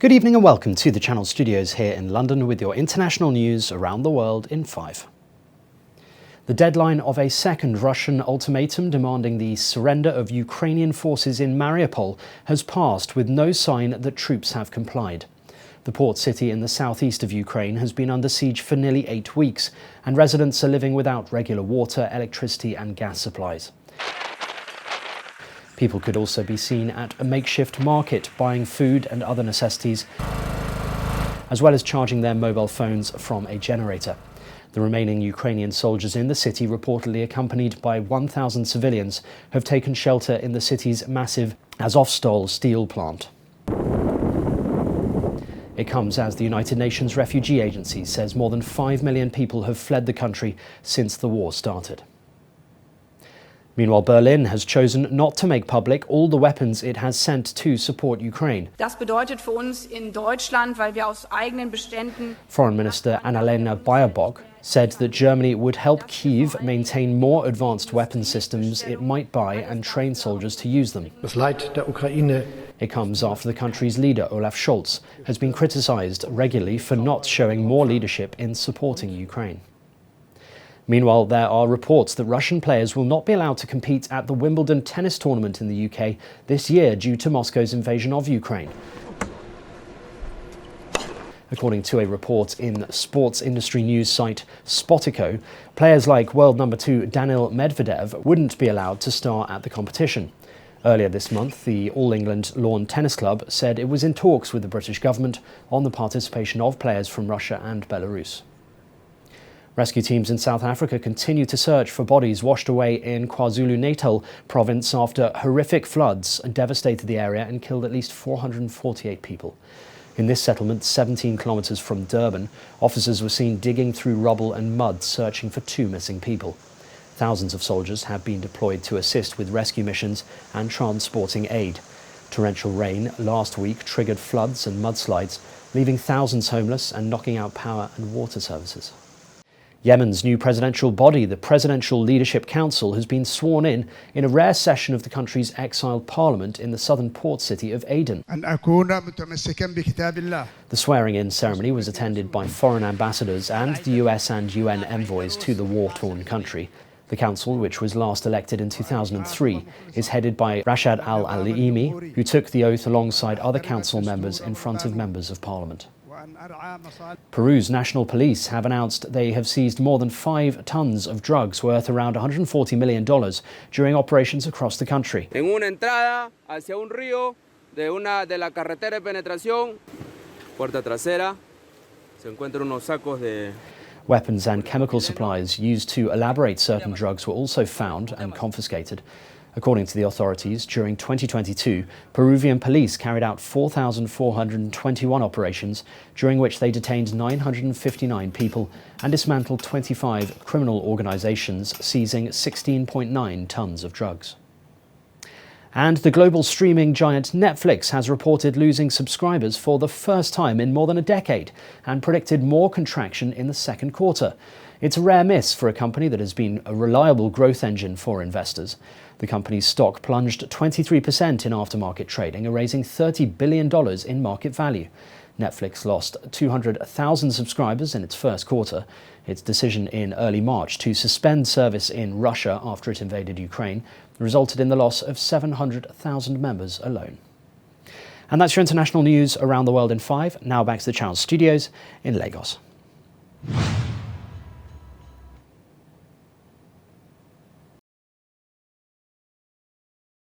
Good evening and welcome to the Channel Studios here in London with your international news around the world in 5. The deadline of a second Russian ultimatum demanding the surrender of Ukrainian forces in Mariupol has passed with no sign that troops have complied. The port city in the southeast of Ukraine has been under siege for nearly 8 weeks, and residents are living without regular water, electricity and gas supplies. People could also be seen at a makeshift market buying food and other necessities, as well as charging their mobile phones from a generator. The remaining Ukrainian soldiers in the city, reportedly accompanied by 1,000 civilians, have taken shelter in the city's massive Azovstal steel plant. It comes as the United Nations Refugee Agency says more than 5 million people have fled the country since the war started. Meanwhile, Berlin has chosen not to make public all the weapons it has sent to support Ukraine. Das bedeutet für uns in Deutschland, weil wir aus eigenen Beständen. Foreign Minister Annalena Baerbock said that Germany would help Kyiv maintain more advanced weapon systems it might buy and train soldiers to use them. Das Leid der Ukraine. It comes after the country's leader, Olaf Scholz, has been criticised regularly for not showing more leadership in supporting Ukraine. Meanwhile, there are reports that Russian players will not be allowed to compete at the Wimbledon tennis tournament in the UK this year due to Moscow's invasion of Ukraine. According to a report in sports industry news site Spotico, players like world number 2 Daniil Medvedev wouldn't be allowed to start at the competition. Earlier this month, the All England Lawn Tennis Club said it was in talks with the British government on the participation of players from Russia and Belarus. Rescue teams in South Africa continue to search for bodies washed away in KwaZulu-Natal province after horrific floods devastated the area and killed at least 448 people. In this settlement, 17 kilometres from Durban, officers were seen digging through rubble and mud searching for 2 missing people. Thousands of soldiers have been deployed to assist with rescue missions and transporting aid. Torrential rain last week triggered floods and mudslides, leaving thousands homeless and knocking out power and water services. Yemen's new presidential body, the Presidential Leadership Council, has been sworn in a rare session of the country's exiled parliament in the southern port city of Aden. The swearing-in ceremony was attended by foreign ambassadors and the US and UN envoys to the war-torn country. The council, which was last elected in 2003, is headed by Rashad al-Alimi, who took the oath alongside other council members in front of members of parliament. Peru's national police have announced they have seized more than 5 tons of drugs worth around $140 million during operations across the country. En una entrada hacia un río de la carretera de penetración, puerta trasera, se encuentran unos sacos de. Weapons and chemical supplies used to elaborate certain drugs were also found and confiscated. According to the authorities, during 2022, Peruvian police carried out 4,421 operations, during which they detained 959 people and dismantled 25 criminal organizations, seizing 16.9 tons of drugs. And the global streaming giant Netflix has reported losing subscribers for the first time in more than a decade and predicted more contraction in the second quarter. It's a rare miss for a company that has been a reliable growth engine for investors. The company's stock plunged 23% in aftermarket trading, erasing $30 billion in market value. Netflix lost 200,000 subscribers in its first quarter. Its decision in early March to suspend service in Russia after it invaded Ukraine resulted in the loss of 700,000 members alone. And that's your international news around the world in 5. Now back to the Channel Studios in Lagos.